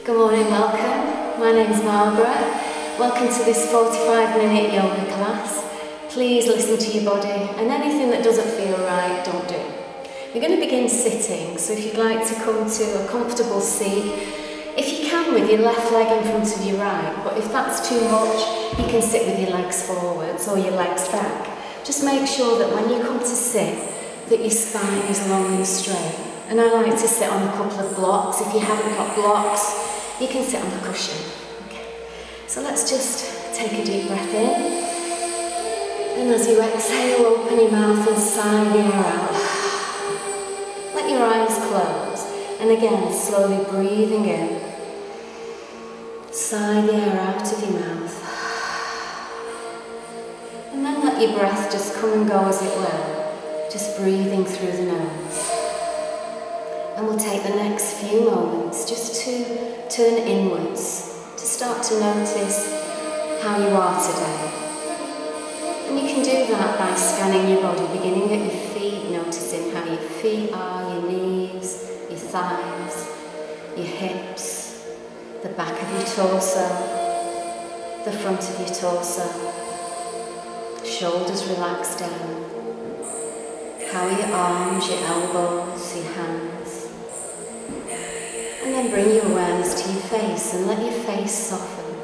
Good morning, welcome. My name's Margaret. Welcome to this 45-minute yoga class. Please listen to your body, and anything that doesn't feel right, don't do. We're going to begin sitting, so if you'd like to come to a comfortable seat, if you can with your left leg in front of your right, but if that's too much, you can sit with your legs forwards or your legs back. Just make sure that when you come to sit, that your spine is long and straight. And I like to sit on a couple of blocks. If you haven't got blocks, you can sit on a cushion. Okay. So let's just take a deep breath in. And as you exhale, open your mouth and sigh the air out. Let your eyes close. And again, slowly breathing in. Sigh the air out of your mouth. And then let your breath just come and go as it will. Just breathing through the nose. And we'll take the next few moments just to turn inwards, to start to notice how you are today. And you can do that by scanning your body, beginning at your feet, noticing how your feet are, your knees, your thighs, your hips, the back of your torso, the front of your torso, shoulders relaxed down. How are your arms, your elbows, your hands? And then bring your awareness to your face and let your face soften.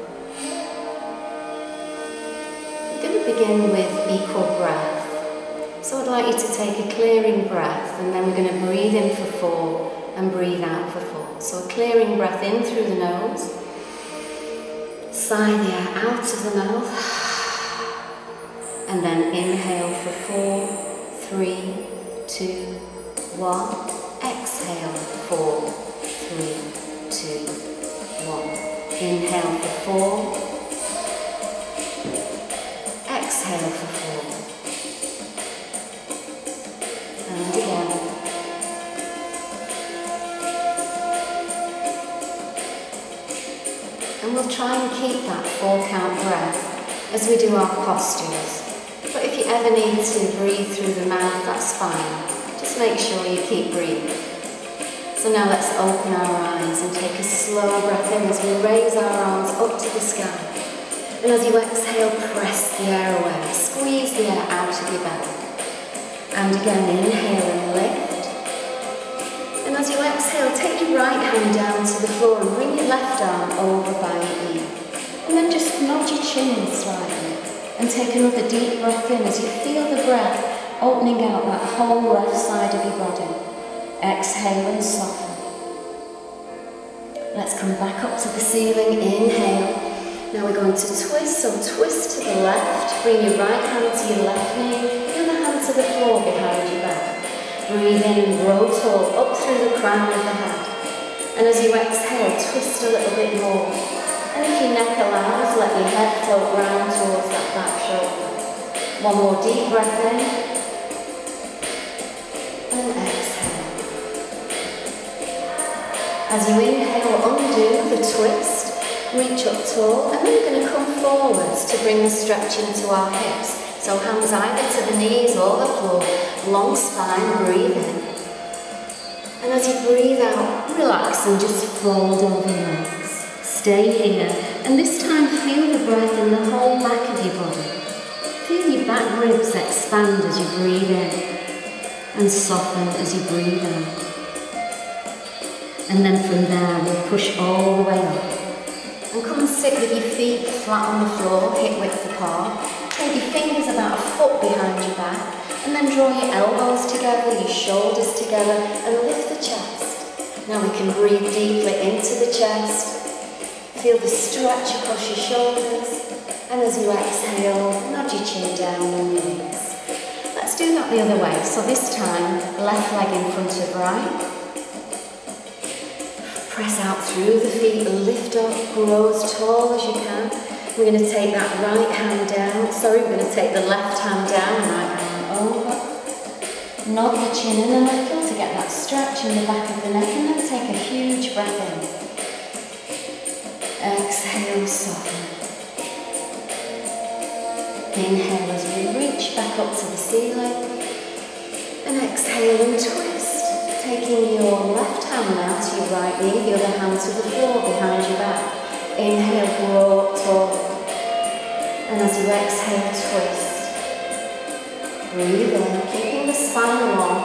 We're going to begin with equal breath. So I'd like you to take a clearing breath, and then we're going to breathe in for 4 and breathe out for 4. So a clearing breath in through the nose. Sigh the air out of the mouth. And then inhale for 4, 3, 2, 1. Exhale, 4, 3, 2, 1. Inhale for 4. Exhale for 4. And again. And we'll try and keep that 4-count breath as we do our postures. But if you ever need to breathe through the mouth, that's fine. Just make sure you keep breathing. So now let's open our eyes and take a slow breath in as we raise our arms up to the sky. And as you exhale, press the air away. Squeeze the air out of your belly. And again, inhale and lift. And as you exhale, take your right hand down to the floor and bring your left arm over by your ear. And then just nod your chin slightly. And take another deep breath in as you feel the breath opening out that whole left side of your body. Exhale and soften. Let's come back up to the ceiling. Inhale. Now we're going to twist, so twist to the left. Bring your right hand to your left knee, the other hand to the floor behind your back. Breathe in and grow tall up through the crown of the head. And as you exhale, twist a little bit more. And if your neck allows, let your head float round towards that back shoulder. One more deep breath in. And exhale. As you inhale, undo the twist, reach up tall, and then we're going to come forwards to bring the stretch into our hips. So hands either to the knees or the floor, long spine, breathe in. And as you breathe out, relax and just fold over your legs. Stay here, and this time feel the breath in the whole back of your body. Feel your back ribs expand as you breathe in. And soften as you breathe out. And then from there, we'll push all the way up. And come and sit with your feet flat on the floor, hip width apart. Take your fingers about a foot behind your back. And then draw your elbows together, your shoulders together, and lift the chest. Now we can breathe deeply into the chest. Feel the stretch across your shoulders. And as you exhale, nod your chin down and release. Let's do that the other way. So this time, left leg in front of right. Press out through the feet, lift up, grow as tall as you can. We're going to take that right hand down. We're going to take the left hand down, right arm over. Nod the chin in a little to get that stretch in the back of the neck, and then take a huge breath in. Exhale, soften. Inhale as we reach back up to the ceiling. And exhale and twist. taking your left hand now to your right knee, the other hand to the floor behind your back. Inhale, grow up tall. And as you exhale, twist. Breathe in, keeping the spine long.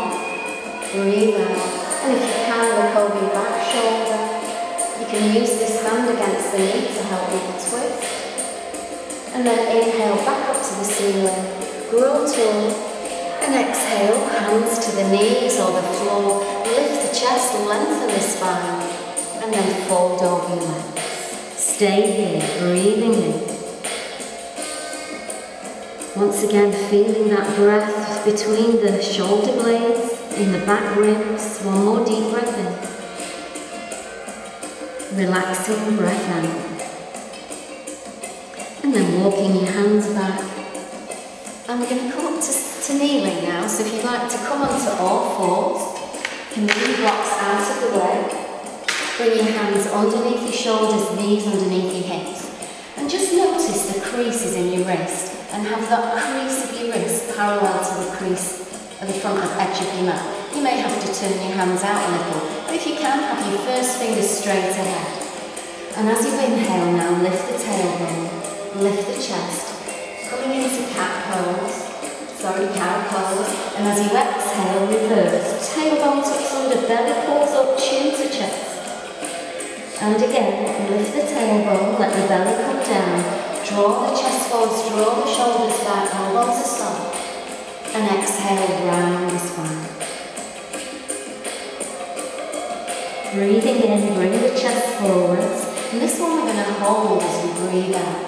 Breathe out. And if you can, look over your back shoulder. You can use this hand against the knee to help with the twist. And then inhale, back up to the ceiling. Grow tall. And exhale, hands to the knees or the floor. Lift the chest, lengthen the spine. And then fold over your legs. Stay here, breathing in. Once again, feeling that breath between the shoulder blades, in the back ribs. One more deep breath in. Relaxing breath out. And then walking your hands back. And we're going to come up to kneeling now. So if you'd like to come onto all fours, you can move your blocks out of the way. Bring your hands underneath your shoulders, knees underneath your hips. And just notice the creases in your wrist. And have that crease of your wrist parallel to the crease of the front of edge of your mat. You may have to turn your hands out a little, but if you can, have your first fingers straight ahead. And as you inhale now, lift the tailbone, lift the chest, coming into cat pose, cow pose, and as you exhale, reverse, tailbone tucks under, belly pulls up, chin to chest. And again, lift the tailbone, let the belly come down. Draw the chest forwards, draw the shoulders back, elbows are soft. And exhale, round the spine. Breathing in, bring the chest forwards. And this one we're going to hold as we breathe out.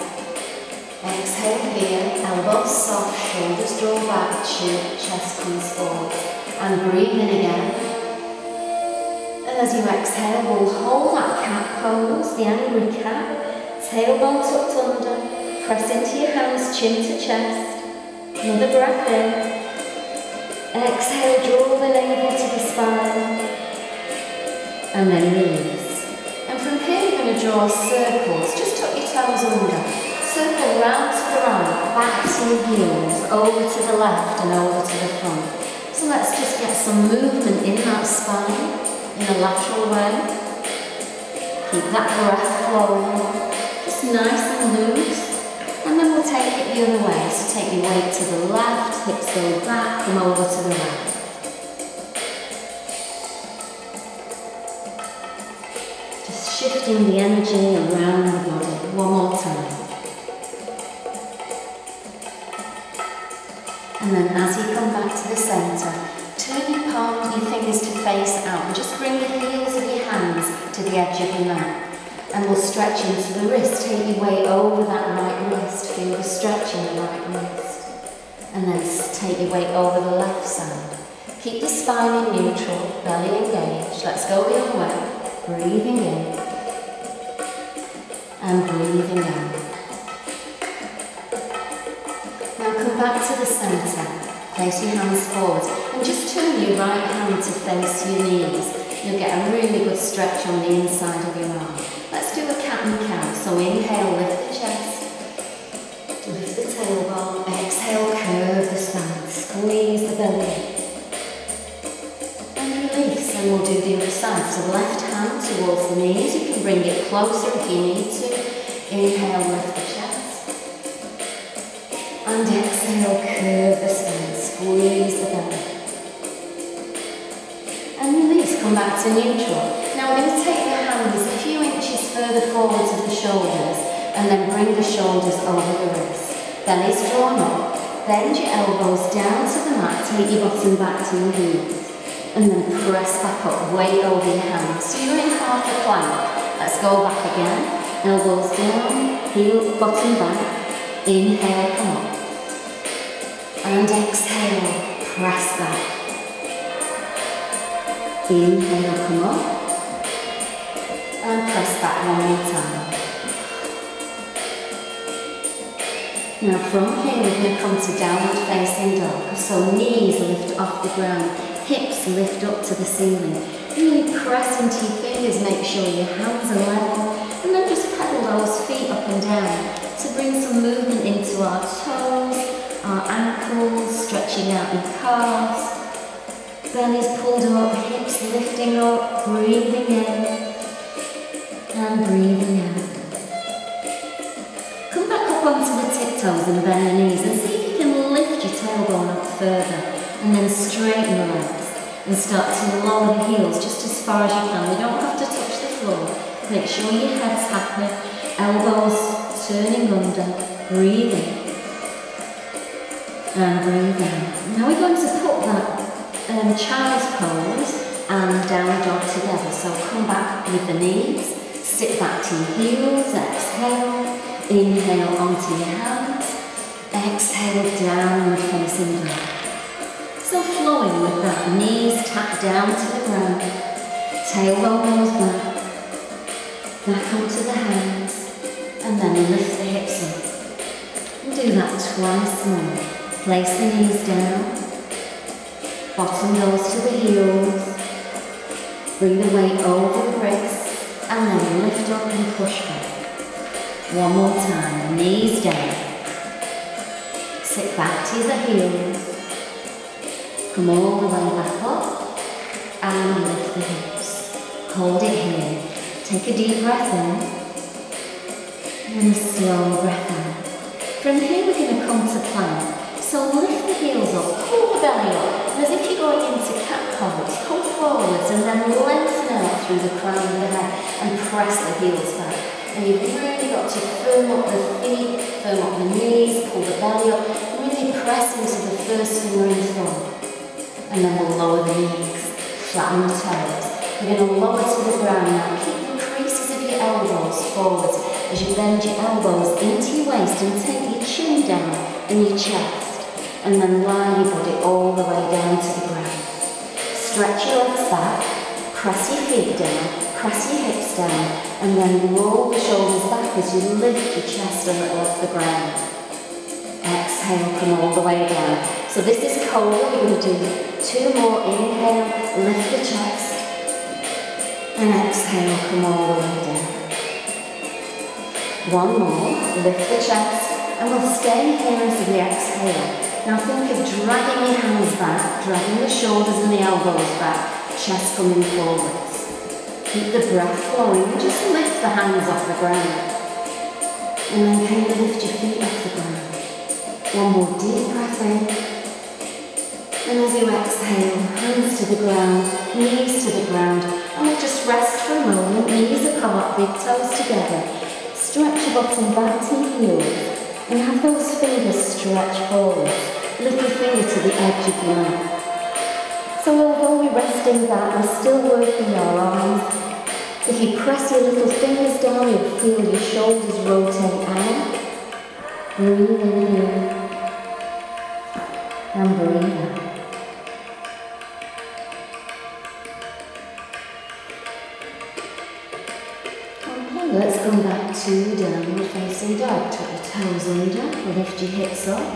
Exhale here, elbows soft, shoulders draw back, chest comes forward. And breathe in again. And as you exhale, we'll hold that cat pose, the angry cat. Tailbone tucked under, press into your hands, chin to chest. Another breath in. Exhale, draw the navel to the spine. And then release. And from here you're going to draw circles. Just tuck your toes under. Circle round to the right, back to your heels, over to the left and over to the front. So let's just get some movement in that spine, in a lateral way. Keep that breath flowing. Nice and loose, and then we'll take it the other way. So take your weight to the left, hips go back and over to the right. Just shifting the energy around the body. One more time. And then as you come back to the centre, turn your palms, your fingers to face out and just bring the heels of your hands to the edge of your mat. And we'll stretch into the wrist, take your weight over that right wrist, feel the stretch in the right wrist. And then take your weight over the left side. Keep the spine in neutral, belly engaged. Let's go the other way. Breathing in. And breathing out. Now come back to the centre. Place your hands forward and just turn your right hand to face your knees. You'll get a really good stretch on the inside of your arm. Let's do a cat and cow. So inhale, lift the chest, lift the tailbone, exhale, curve the spine, squeeze the belly, and release. And we'll do the other side. So left hand towards the knees. You can bring it closer if you need to. Inhale, lift the chest, and exhale, curve the spine, squeeze the belly, and release. Come back to neutral. Now we're going to take the hands a few inches further forwards of the shoulders and then bring the shoulders over the wrists. Belly's drawn up. Bend your elbows down to the mat, take your bottom back to your heels and then press back up, weight over your hands. So you're in half a plank. Let's go back again. Elbows down, heel, bottom back. Inhale, come up. And exhale, press back. Inhale, come up. And press back one more time. Now from here we're going to come to downward facing dog. So knees lift off the ground, hips lift up to the ceiling. Really press into your fingers, make sure your hands are level, and then just pedal those feet up and down to bring some movement into our toes, our ankles, stretching out your calves. Belly's pulled up, hips lifting up, breathing in and breathing out. Come back up onto the tiptoes and bend the knees and see if you can lift your tailbone up further and then straighten the legs and start to lower the heels just as far as you can. You don't have to touch the floor. Make sure your head's happy, elbows turning under, breathing and breathe out. Now we're going to put that child's pose and down dog together. So come back with the knees, sit back to your heels, exhale, inhale onto your hands, exhale downward facing dog. So flowing with that, knees tap down to the ground, tailbone goes back onto the hands, and then lift the hips up. And do that twice more. Place the knees down, bottom goes to the heels, bring the weight over the wrists, and then lift up and push back. One more time, knees down, sit back to the heels, come all the way back up, and lift the hips. Hold it here, take a deep breath in, and a slow breath out. From here we're going to come to plank. So lift the heels up, pull the belly up, and as if you're going into cat pose, come forwards and then lengthen out through the crown of the head and press the heels back. And you've really got to firm up the feet, firm up the knees, pull the belly up, and really press into the first finger in the thumb. And then we'll lower the knees, flatten the toes. We're going to lower to the ground now. Keep the creases of your elbows forwards as you bend your elbows into your waist and take your chin down in your chest. And then lie your body all the way down to the ground. Stretch your legs back, press your feet down, press your hips down, and then roll the shoulders back as you lift your chest a little off the ground. Exhale, come all the way down. So this is cobra. We're going to do 2 more. Inhale, lift the chest, and exhale, come all the way down. 1 more, lift the chest, and we'll stay here as we exhale. Now think of dragging your hands back, dragging the shoulders and the elbows back, chest coming forwards. Keep the breath flowing and just lift the hands off the ground. And then can you lift your feet off the ground? 1 more deep breath in. And as you exhale, hands to the ground, knees to the ground, and we'll just rest for a moment, knees apart, big toes together. Stretch your bottom back to your heels. And have those fingers stretch forward, little finger to the edge of your mat. So although we're resting back, we're still working our arms. If you press your little fingers down, you'll feel your shoulders rotate out. Breathe in here, and breathe out. Let's come back to downward facing dog. Tuck your toes under, lift your hips up.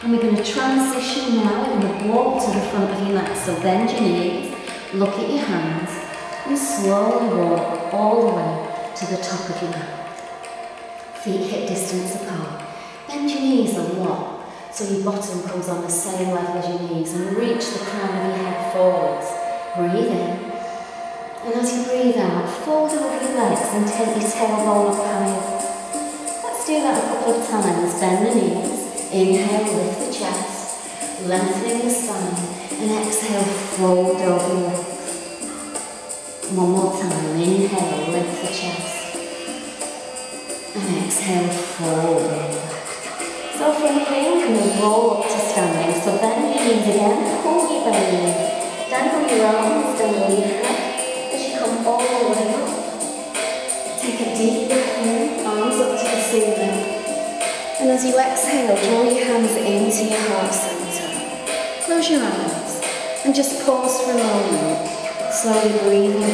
And we're going to transition now. We're going to walk to the front of your mat. So bend your knees, look at your hands, and slowly walk all the way to the top of your mat. Feet hip distance apart. Bend your knees a lot so your bottom comes on the same level as your knees, and reach the crown of your head forwards. Breathe in. And as you breathe out, fold over your legs and take your tailbone up higher. Let's do that a couple of times. Bend the knees. Inhale, lift the chest, lengthening the spine, and exhale, fold over your legs. 1 more time. Inhale, lift the chest, and exhale, fold over. So from here, we're going to roll up to standing. So bend your knees again, pull your belly in, dangle your arms, dangle your head. Come all the way up. Take a deep breath in, arms up to the ceiling. And as you exhale, draw your hands into your heart center. Close your eyes and just pause for a moment. Slowly breathing in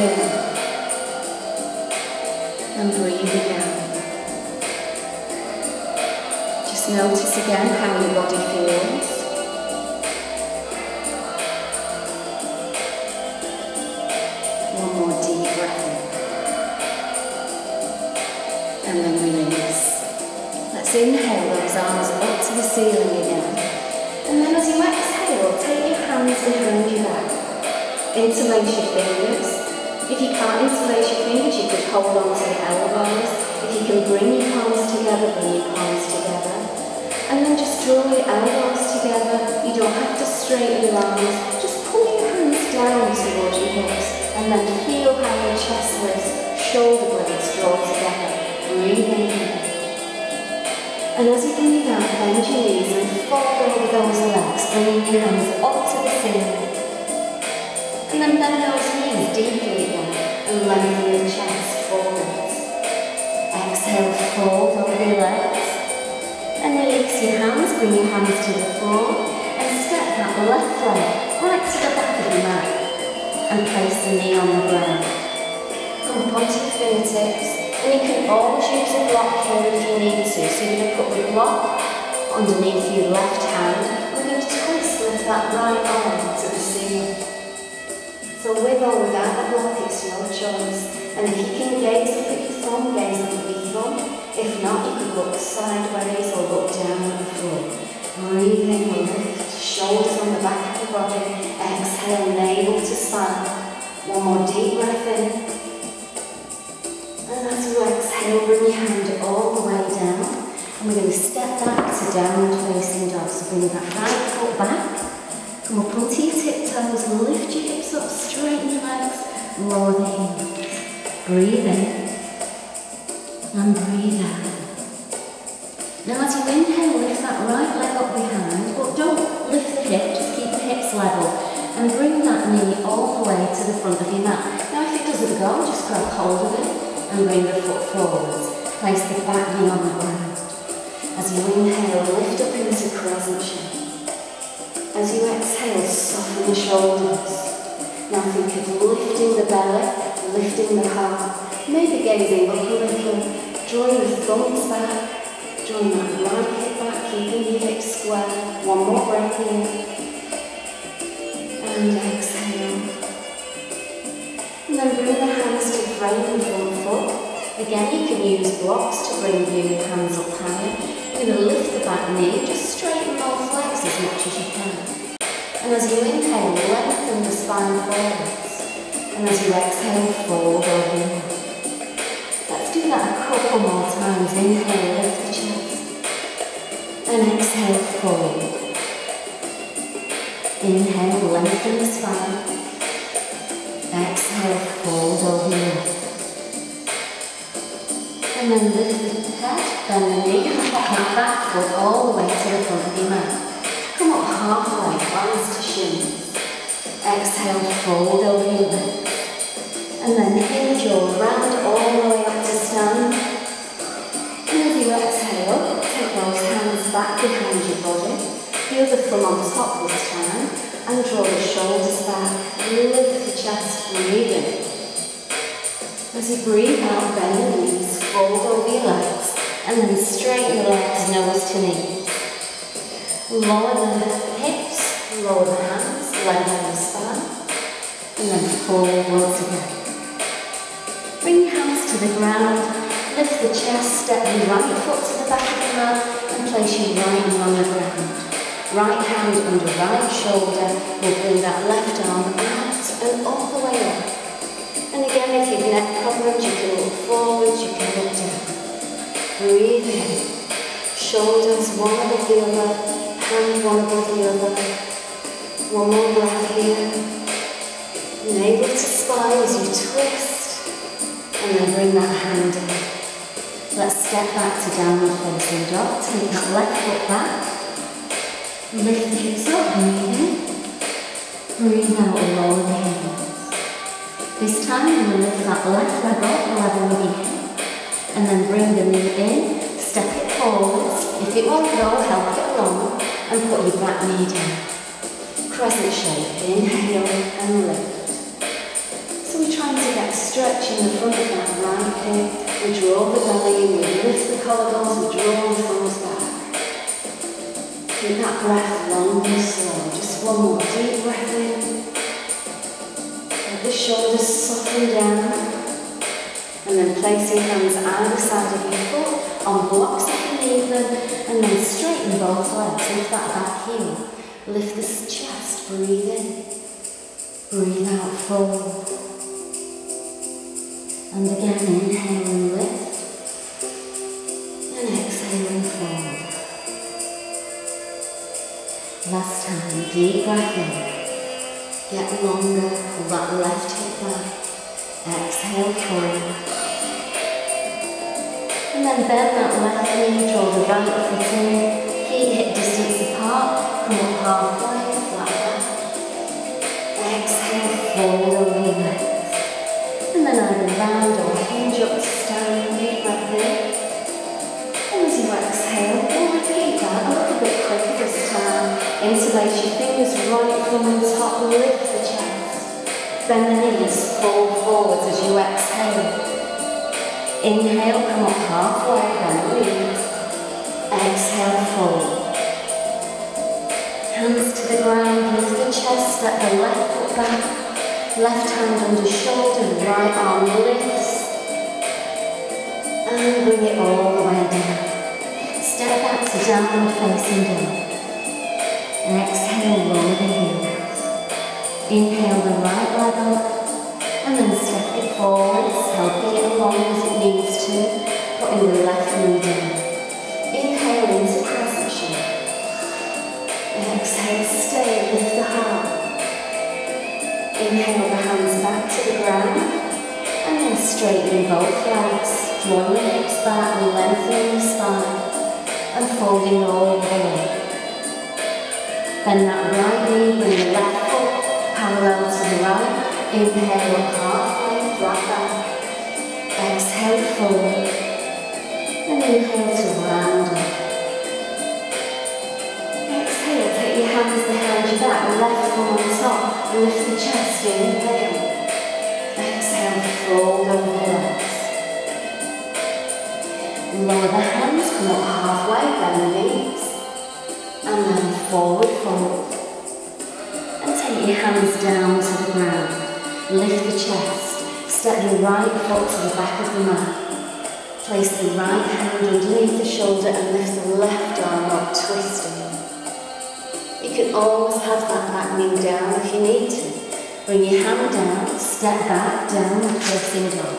and breathing out. Just notice again how your body feels. And then release. Let's inhale those arms up to the ceiling again. And then as you exhale, take your hands behind your back. interlace your fingers. If you can't interlace your fingers, you could hold on to the elbows. If you can bring your palms together, bring your palms together. And then just draw your elbows together. You don't have to straighten your arms. Just pull your hands down towards your hips. And then feel how your chest lifts, shoulder blades draw together. Breathe in here. And as you breathe out, bend your knees and fold over those legs, bringing your hands up to the ceiling. And then bend those knees deeply again and lengthen the chest forwards. Exhale, fold over your legs. And release your hands, bring your hands to the floor and step that left leg right to the back of the mat and place the knee on the ground. Come up onto your fingertips, and you can always use a block here if you need to. So you're going to put the block underneath your left hand. We're going to twist with that right arm to the ceiling. So with or without the block, it's your choice. And if you can gaze up at your thumb, gaze up at your thumb. If not, you could look sideways or look down at the floor. Breathe in, lift, shoulders on the back of the body. Exhale, navel to spine. One more deep breath in. And as you exhale, bring your hand all the way down. And we're going to step back to downward facing dog. So bring that right foot back. Come up onto your tiptoes, lift your hips up, straighten your legs, lower the heels. Breathe in. And breathe out. Now as you inhale, lift that right leg up behind, but don't lift the hip, just keep the hips level. And bring that knee all the way to the front of your mat. Now if it doesn't go, just grab hold of it and bring the foot forwards. Place the back knee on the ground. As you inhale, lift up into crescent shape. As you exhale, soften the shoulders. Now think of lifting the belly, lifting the heart, maybe gazing up a little, drawing the thumbs back, drawing that right hip back, keeping your hips square. One more breath in. And exhale. And then bring the hands to frame the front foot. Again, you can use blocks to bring your hands up higher. You're going to lift the back knee, just straighten both legs as much as you can. And as you inhale, lengthen the spine forwards. And as you exhale, fold over your head. Let's do that a couple more times. Inhale, lift the chest. And exhale, fold. Inhale, lengthen the spine. Exhale, fold over your head. And then lift the head, bend the knee, and pop that back foot all the way to the front of your mat. Come up halfway, hands to shins. Exhale, fold over your legs. And then hinge your round all the way up to stand. And as you exhale, take those hands back behind your body. Feel the thumb on top this time. And draw the shoulders back. Lift the chest, breathe in. As you breathe out, bend the knees, fold over your legs, and then straighten the legs, nose to knees. Lower the hips, lower the hands, lengthen the spine, and then fold once again. Bring your hands to the ground, lift the chest, step your right foot to the back of the mat, and place your right knee on the ground. Right hand under right shoulder, will bring that left arm out and all the way up. And again, if you've neck problems, you can look forwards, you can look down. Breathe in. Shoulders one above the other, hand one above the other. One more breath here. Navel to spine as you twist. And then bring that hand in. Let's step back to downward facing dog. Take that left foot back. Lift the hips up, breathe in. Breathe out, lower the heels. This time you're going to lift that left leg up, level with your hip, and then bring the knee in, step it forwards. If it won't go, help it along, and put your back knee down. Crescent shape, inhale and lift. So we're trying to get stretch in the front of that right hip. We draw the belly in, we lift the collarbones, we draw the thumbs back. Keep that breath long and slow. Just one more deep breath in. The shoulders soften down, and then place your hands either side of your foot on blocks if you need them, and then straighten both legs. Lift that back heel. Lift the chest, breathe in. Breathe out, fold. And again, inhale and lift. And exhale and fold. Last time, deep breath in. Get longer, pull that left hip back. Exhale, fold. And then bend that left knee, draw the right foot in. Feet hip distance apart, come up halfway, flat back. Exhale, fold over your legs. And then either round or hinge up to stand, deep breath in. And as you exhale, we'll repeat that a little bit quicker this time. Interlace your fingers, right thumb on top, lift the chest. Bend the knees, fold forwards as you exhale. Inhale, come up halfway, bend the knees. Exhale, fold. Hands to the ground, lift the chest, step the left foot back. Left hand under shoulder, right arm lifts. And bring it all the way down. Step back to downward facing dog. Exhale, lower the heels. Inhale the right leg up. And then step it forwards, helping it along as it needs to. Putting the left knee down. Inhale into crescent shape. Exhale, stay, lift the heart. Inhale the hands back to the ground. And then straighten both legs. Drawing the hips back and lengthening the spine. And folding all the way. Bend that right knee, bring the left foot parallel to the right. Inhale up halfway, flat back. Exhale, fold. And inhale to round up. Exhale, take your hands behind your back, left thumb on top. Lift the chest, inhale. Exhale, fold over the legs. Lower the hands, come up halfway, bend the knees. And then forward fold. And take your hands down to the ground. Lift the chest. Step your right foot to the back of the mat. Place the right hand underneath the shoulder and lift the left arm up, twisting. You can always have that back knee down if you need to. Bring your hand down, step back, downward facing dog.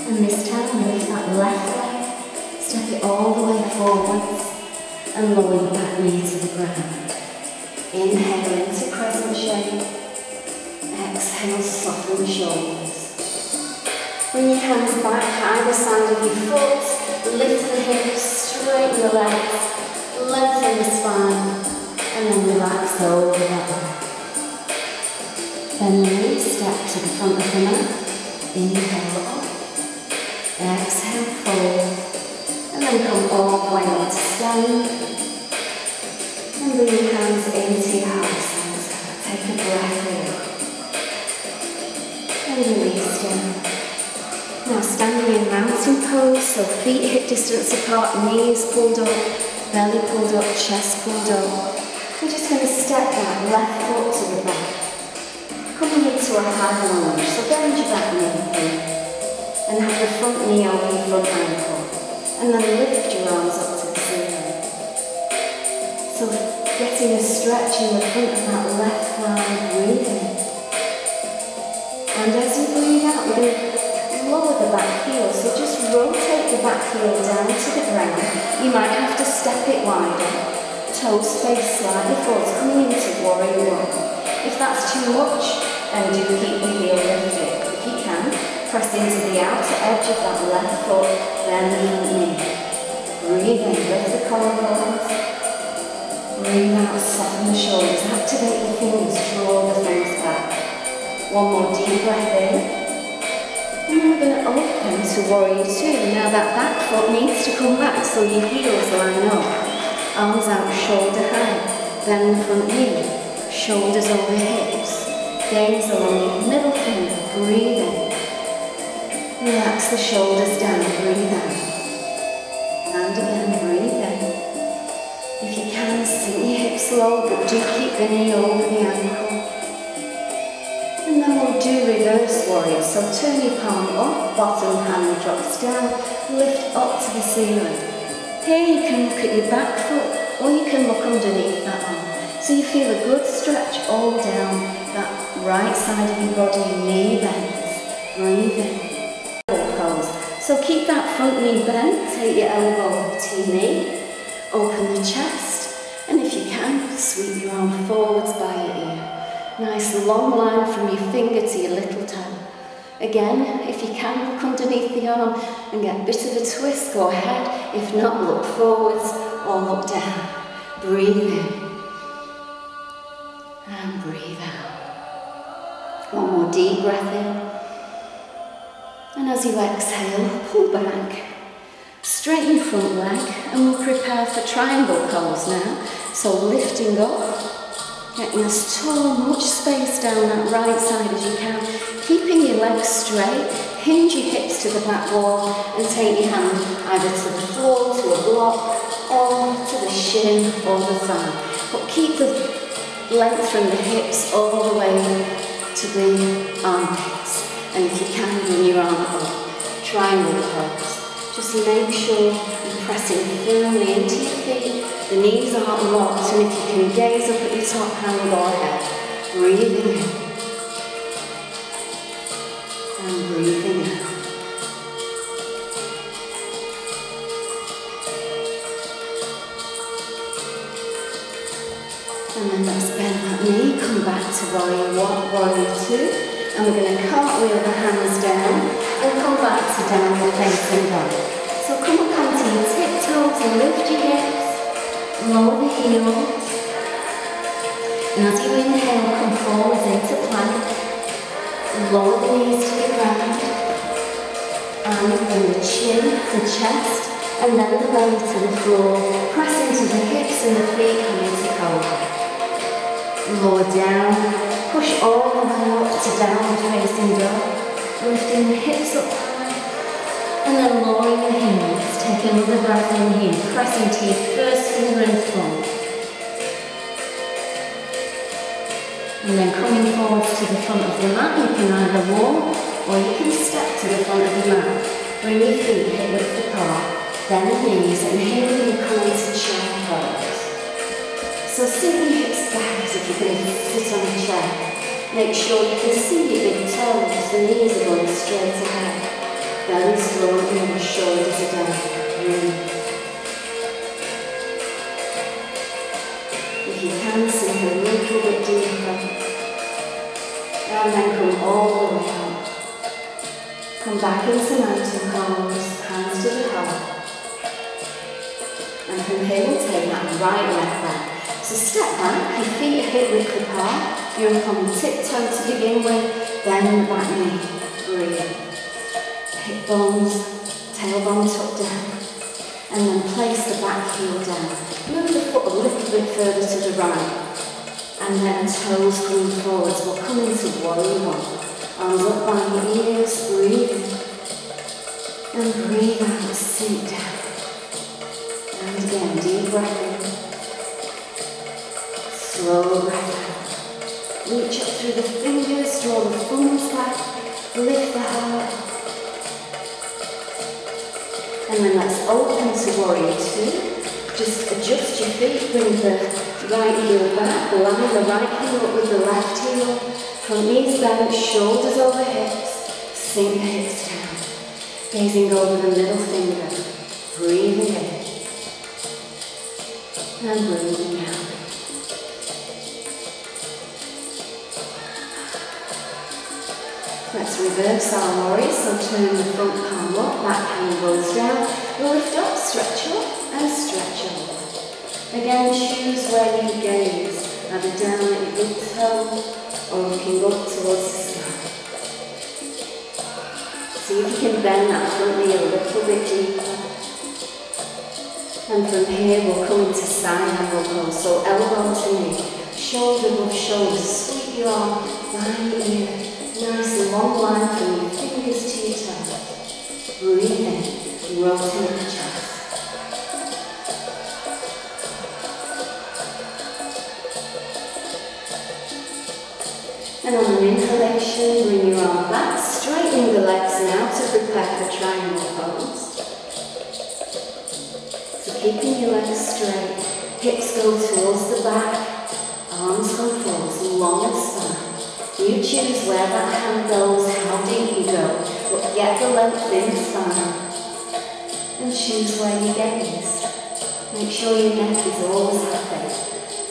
And this time lift that left leg, step it all the way forwards, and lower the back knee to the ground. Inhale into crescent shape. Exhale, soften the shoulders. Bring your hands back either side of your foot, lift the hips, straighten the legs, lengthen the spine, and then relax over that way. Bend the knees, step to the front of the mat. Inhale up. Exhale, fold. And then come all the way up to stand. And bring your hands into your heart center. Take a breath in. And release down. Now standing in mountain pose, so feet hip distance apart, knees pulled up, belly pulled up, chest pulled up. We're just going to step that left foot to the back. Coming into a high lunge, so bend your back knee and have the front knee over your front ankle. And then lift your arms up to the ceiling. So getting a stretch in the front of that left thigh, breathe in. And as you breathe out, we're going to lower the back heel, so just rotate the back heel down to the ground. You might have to step it wider. Toes face slightly forwards, coming into warrior one. If that's too much, then do keep the heel lifted. If you can, press into the outer edge of that left foot, then the front knee. Breathe in, lift the collarbones. Breathe out, soften the shoulders, activate the fingers, draw the thumbs back. One more deep breath in. And then we're going to open to warrior two. Now that back foot needs to come back so your heels line up. Arms out shoulder high. Bend the front knee. Shoulders over hips. Gaze along your middle finger. Breathe in. Relax the shoulders down. Breathe out. And again, breathe in. If you can, sink your hips low, but do keep the knee over the ankle. And then we'll do reverse warrior. So turn your palm up, bottom hand drops down, lift up to the ceiling. Here you can look at your back foot, or you can look underneath that arm. So you feel a good stretch all down that right side of your body, knee bends, breathe in. Pose. So keep that front knee bent, take your elbow to your knee, open the chest, and if you can, sweep your arm forwards by your ear. Nice long line from your finger to your little toe. Again, if you can, look underneath the arm and get a bit of a twist, go ahead. If not, look forwards or look down. Breathe in. And breathe out. One more deep breath in. And as you exhale, pull back. Straighten your front leg and we'll prepare for triangle pose now. So lifting up, getting as tall, much space down that right side as you can. Keeping your legs straight, hinge your hips to the back wall and take your hand either to the floor, to a block, or to the shin or the thigh. But keep the length from the hips all the way to the armpits. And if you can, bring your arm up, triangle pose. Just make sure you're pressing firmly into your feet, the knees aren't locked, and if you can gaze up at your top hand, go ahead. Breathing in. And breathing out. And then let's bend that knee, come back to warrior one, warrior two. And we're going to cartwheel the hands down and come back to downward facing dog. So come up onto your tiptoes and lift your hips, lower the heels. And as you inhale, come forwards into plank. Lower the knees to the ground. And bring the chin, the chest, and then the belly to the floor. Press into the hips and the feet come into cobra. Lower down. Push all the way up to downward facing dog, lifting the hips up high, and then lowering the heels. Take another breath in here, pressing to your first finger and thumb. And then coming forwards to the front of the mat, you can either walk or you can step to the front of the mat. Bring your feet hip width apart, then the knees, and here we're going to come into chair pose. So sit your hips back as if you're going to sit on a chair. Make sure you can see your big toes, the knees are going straight ahead. Belly's floating and the shoulders are down. Breathe. If you can, sink a little bit deeper. And then come all the way up. Come back into mountain pose, hands to the heart. And from here we'll take that right leg back. So step back, your feet are hip width apart, you're up on the tiptoe to begin with, then the back knee, breathe. Hip bones, tailbone tucked down, and then place the back heel down. Move the foot a little bit further to the right, and then toes come forwards. We'll come into warrior one. Arms up by your ears, breathe in, and breathe out, sink down. And again, deep breath in. Slow breath out. Reach up through the fingers, draw the thumbs back, lift the heart. And then let's open to warrior two. Just adjust your feet, bring the right heel back, line the right heel up with the left heel. Front knees bent, shoulders over hips, sink the hips down. Gazing over the middle finger, breathing in, and breathing out. Let's reverse our warrior, so turn the front palm up, back hand goes down, lift up, stretch up, and stretch up. Again, choose where you gaze, either down at your big toe, or looking up towards the sky. See if you can bend that front knee a little bit deeper. And from here, we'll come into side angle pose, so elbow to knee, shoulder above shoulder, sweep your arm behind your ear. Nice long line from your fingers to your toes. Breathe in, rotate the chest. And on an inhalation, bring your arm back, straightening the legs now to prepare for triangle pose. So keeping your legs straight, hips go towards the back, Arms come forward, so long and spine. You choose where that hand goes, how deep you go, but get the length in the spine. And choose where you gaze. Make sure your neck is always happy.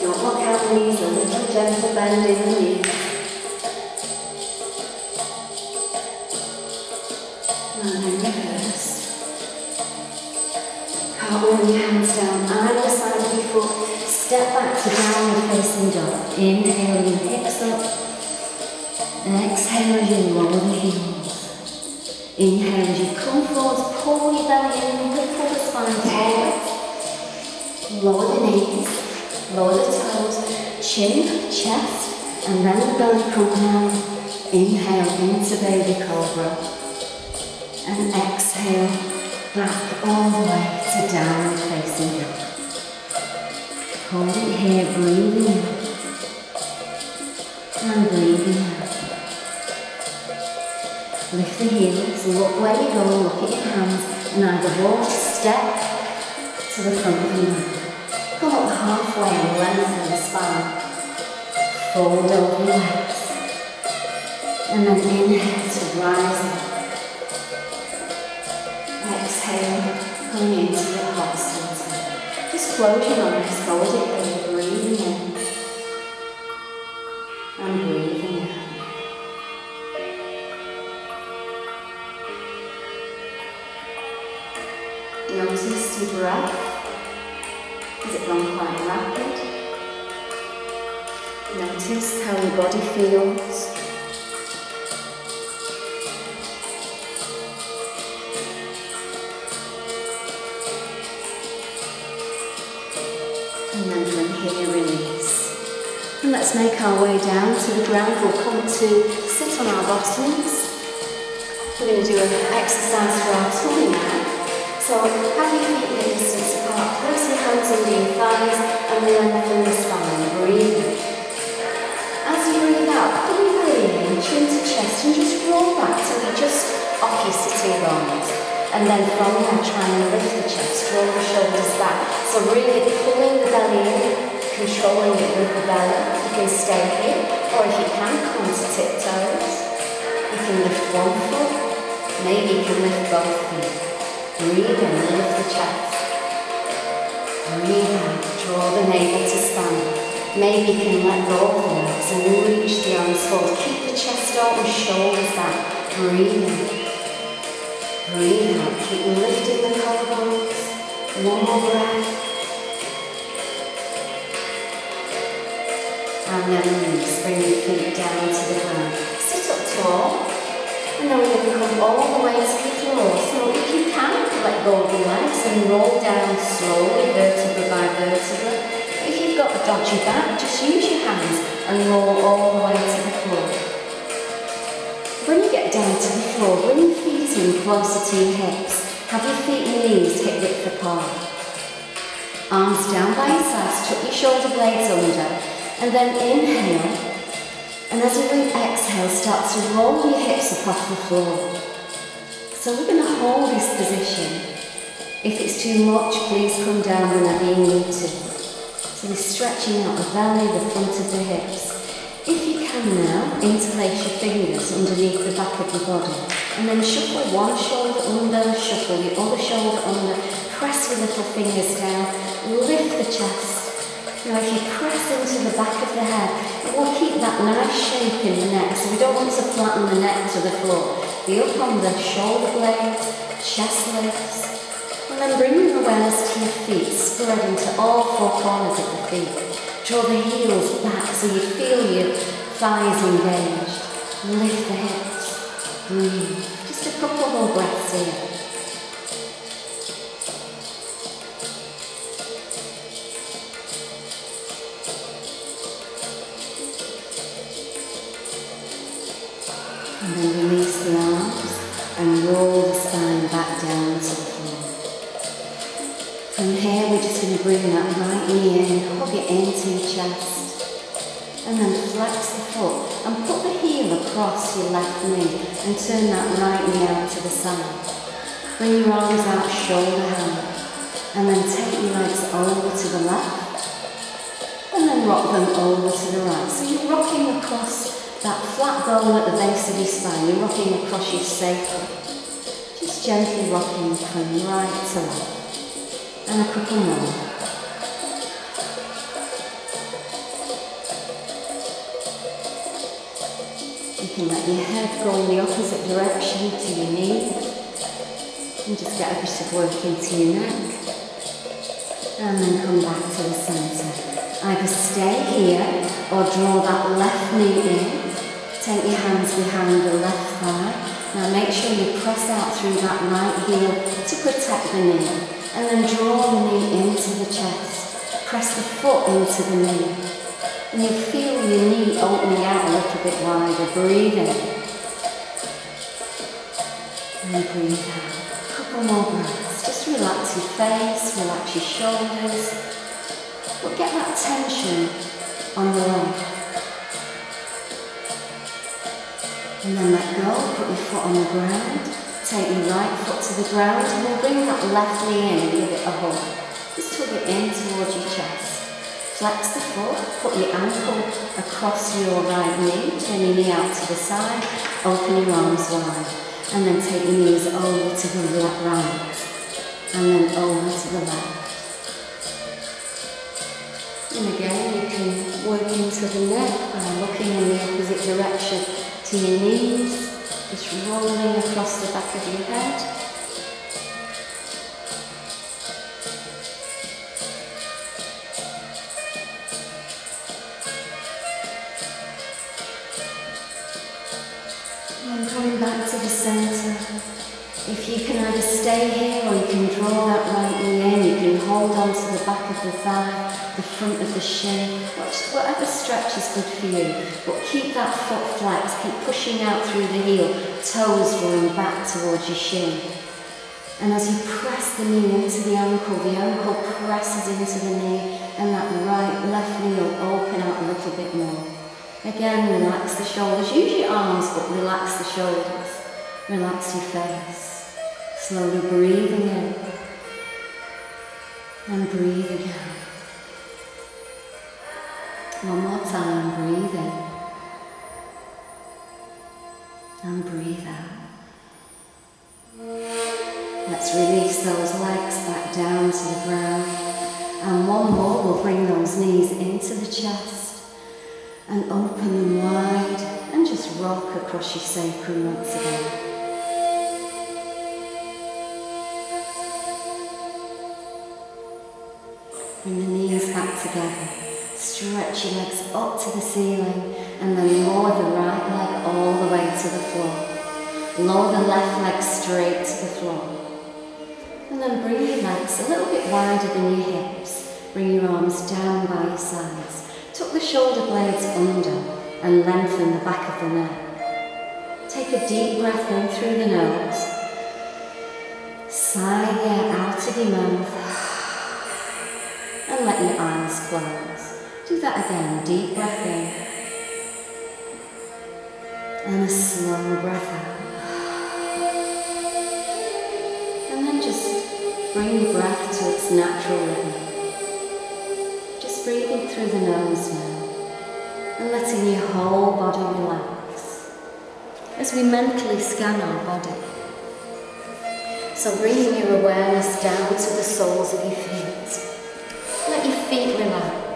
Don't look out the knees, a little gentle bend in the knees. And then reverse. Cartwheel your hands down, either side of your foot. Step back to downward facing dog. Inhale your hips up. Exhale as you lower the heels. Inhale as you come forward, pull your belly in, wiggle the spine forward. Lower the knees, lower the toes, chin, chest, and then the belly come down. Inhale into baby cobra. And exhale back all the way to downward facing dog. Hold it here, breathing in and breathing out. Lift the heels, look where you go, look at your hands, and either walk, step to the front of your mat. Come up halfway and lengthen the spine. Fold over your legs. And then inhale to rise up. Exhale, coming into your heart center. Just close your eyes, hold it there, breathing in and breathing out. Notice your breath. Has it gone quite rapid? Notice how your body feels. And then from here, release. And let's make our way down to the ground. We'll come to sit on our bottoms. We're going to do an exercise for our tummy now. So have your feet at a distance apart. Place your hands under your thighs and lengthen the spine. Breathe in. As you breathe out, pull your belly in, chin to chest, and just roll back till you're just off your sitting bones. And then from there, try and lift the chest, roll the shoulders back. So really pulling the belly in, controlling it with the belly. You can stay here, or if you can, come to tiptoes. You can lift one foot, maybe you can lift both feet. Breathe in, lift the chest. Breathe out, draw the navel to spine. Maybe you can let go of the legs and reach the arms forward. Keep the chest open, shoulders back. Breathe in. Breathe out, keep lifting the collarbones. One more breath. And then release, bring your feet down to the ground. Sit up tall. And then we're going to come all the way to the floor. So if you can, let go of your legs and roll down slowly, vertebra by vertebra. If you've got a dodgy back, just use your hands and roll all the way to the floor. When you get down to the floor, bring your feet in closer to your hips. Have your feet and knees hip width apart. Arms down by your sides, tuck your shoulder blades under, and then inhale. And as you exhale, start to roll your hips up off the floor. So we're going to hold this position. If it's too much, please come down whenever you need to. So we're stretching out the belly, the front of the hips. If you can now, interlace your fingers underneath the back of your body. And then shuffle one shoulder under, shuffle your other shoulder under, press your little fingers down, lift the chest. Now if you press into the back of the head, it will keep that nice shape in the neck, so we don't want to flatten the neck to the floor. Be up on the shoulder blades, chest lifts, and then bring your awareness to your feet, spread into all four corners of the feet. Draw the heels back so you feel your thighs engaged. Lift the hips, breathe. Just a couple more breaths here. And then release the arms and roll the spine back down to the floor. From here we're just going to bring that right knee in, hug it into your chest. And then flex the foot and put the heel across your left knee and turn that right knee out to the side. Bring your arms out shoulder high. And then take your legs over to the left. And then then rock them over to the right. So you're rocking across that flat bone at the base of your spine. You're rocking across your sacrum. Just gently rocking from right to left. And a couple more. You can let your head go in the opposite direction to your knee. And just get a bit of work into your neck. And then come back to the centre. Either stay here or draw that left knee in. Take your hands behind the left thigh. Now make sure you press out through that right heel to protect the knee. And then draw the knee into the chest. Press the foot into the knee. And you feel your knee opening out a little bit wider. Breathe in. And breathe out. A couple more breaths. Just relax your face, relax your shoulders. But get that tension on the leg. And then let go, put your foot on the ground. Take your right foot to the ground and then bring that left knee in and give it a hug. Just tug it in towards your chest. Flex the foot, put your ankle across your right knee, turn your knee out to the side, open your arms wide. And then take your knees over to the right and then over to the left. And again, you can work into the neck by looking in the opposite direction to your knees, just rolling across the back of your head. And coming back to the centre. If you can either stay here or you can draw that right knee in, you can hold on to the back of the thigh, the front of the shin, whatever stretch is good for you. But keep that foot flexed, keep pushing out through the heel, toes drawing back towards your shin. And as you press the knee into the ankle presses into the knee, and that right, left knee will open out a little bit more. Again, relax the shoulders, use your arms, but relax the shoulders. Relax your face. Slowly breathing in and breathing out. One more time, breathe in and breathe out. Let's release those legs back down to the ground. And one more, we'll bring those knees into the chest and open them wide and just rock across your sacrum once again. Bring the knees back together. Stretch your legs up to the ceiling and then lower the right leg all the way to the floor. Lower the left leg straight to the floor. And then bring your legs a little bit wider than your hips. Bring your arms down by your sides. Tuck the shoulder blades under and lengthen the back of the neck. Take a deep breath in through the nose. Sigh the air out of your mouth. And let your eyes close. Do that again, deep breath in. And a slow breath out. And then just bring your breath to its natural rhythm. Just breathing through the nose now. And letting your whole body relax. As we mentally scan our body. So bringing your awareness down to the soles of your feet. Let your feet relax.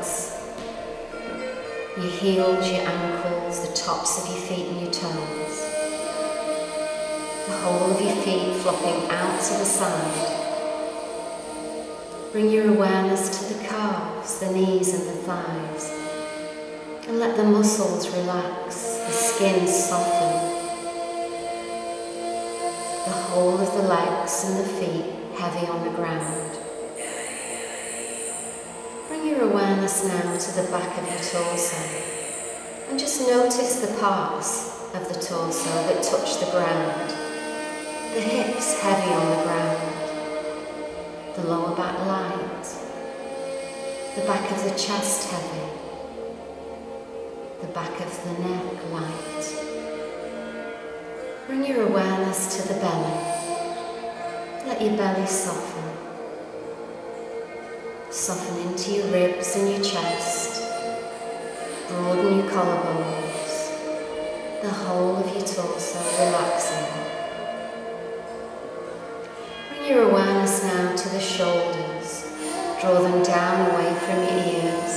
Your heels, your ankles, the tops of your feet and your toes. The whole of your feet flopping out to the side. Bring your awareness to the calves, the knees and the thighs. And let the muscles relax, the skin soften. The whole of the legs and the feet heavy on the ground. Bring your awareness now to the back of your torso and just notice the parts of the torso that touch the ground. The hips heavy on the ground, the lower back light, the back of the chest heavy, the back of the neck light. Bring your awareness to the belly. Let your belly soften. Soften into your ribs and your chest. Broaden your collarbones, the whole of your torso relaxing. Bring your awareness now to the shoulders. Draw them down away from your ears.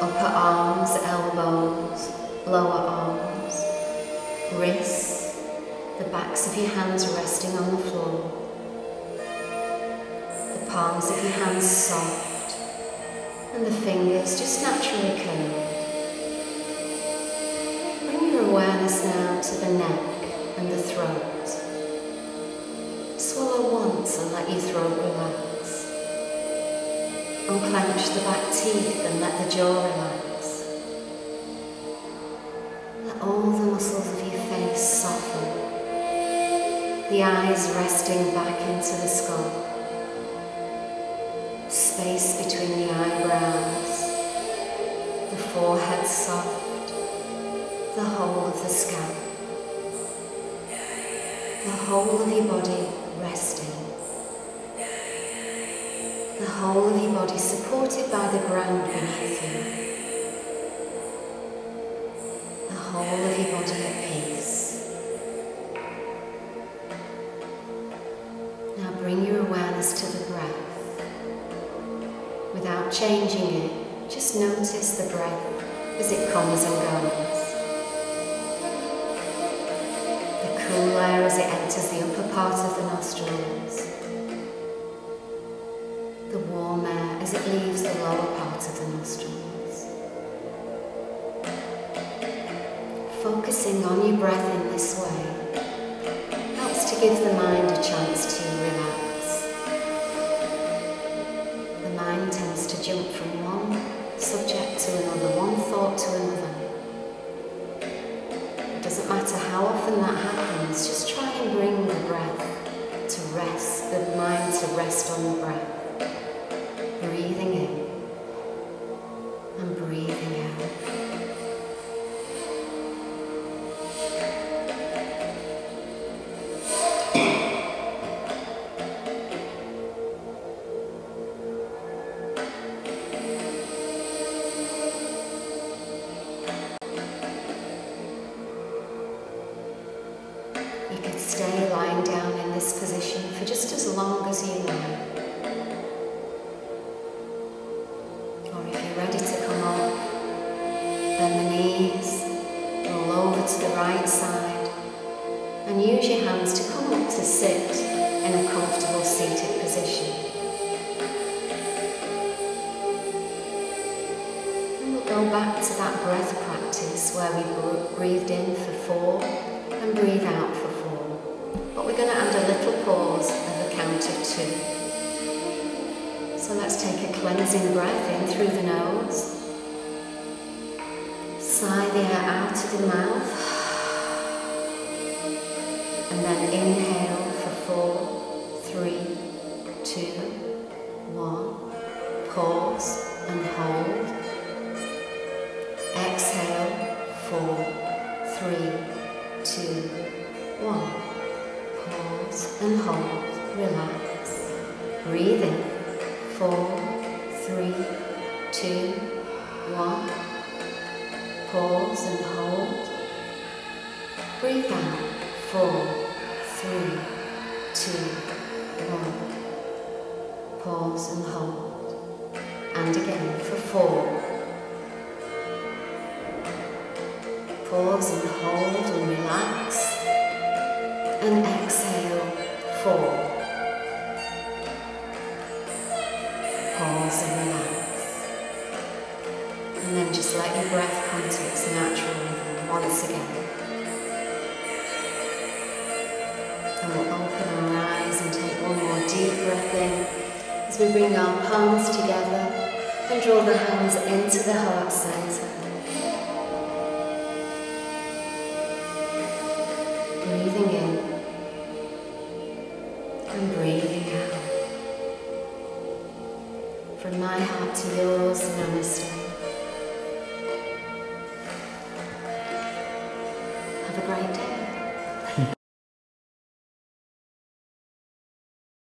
Upper arms, elbows, lower arms, wrists, the backs of your hands resting on the floor. The palms of your hands soft, and the fingers just naturally curled. Bring your awareness now to the neck and the throat. Swallow once and let your throat relax. Unclench the back teeth and let the jaw relax. Let all the muscles of your face soften. The eyes resting back into the skull. Space between the eyebrows. The forehead soft. The whole of the scalp. The whole of your body resting. The whole of your body supported by the ground beneath you. The whole of your body at peace. Now bring your awareness to the breath. Without changing it, just notice the breath as it comes and goes. The cool air as it enters the upper part of the nostrils. The warm air as it leaves the lower part of the nostrils. Focusing on your breath in this way helps to give the mind a chance to relax. The mind tends to jump from one subject to another, one thought to another. It doesn't matter how often that happens, just try and bring the breath to rest, the mind to rest on the breath. Breathing in and breathing out. You could stay lying down in this position for just as long as you like. Ready to come up, bend the knees, roll over to the right side, and use your hands to come up to sit in a comfortable seated position. And we'll go back to that breath practice where we breathed in for 4 and breathe out for 4. But we're going to add a little pause of a count of 2. So let's take a cleansing breath in through the nose. Sigh the air out of the mouth. And then inhale for 4, 3, 2, 1. Pause and hold. Exhale, 4, 3, 2, 1. Pause and hold. Relax. Breathe in. 4, 3, 2, 1. Pause and hold. Breathe out. 4, 3, 2, 1. Pause and hold. And again for 4. Pause and hold and relax. And exhale. 4. Pause and relax. And then just let your breath come to its natural rhythm once again. And we'll open our eyes and take one more deep breath in as we bring our palms together and draw the hands into the heart center. Breathing in and breathing out. From my heart to yours, namaste.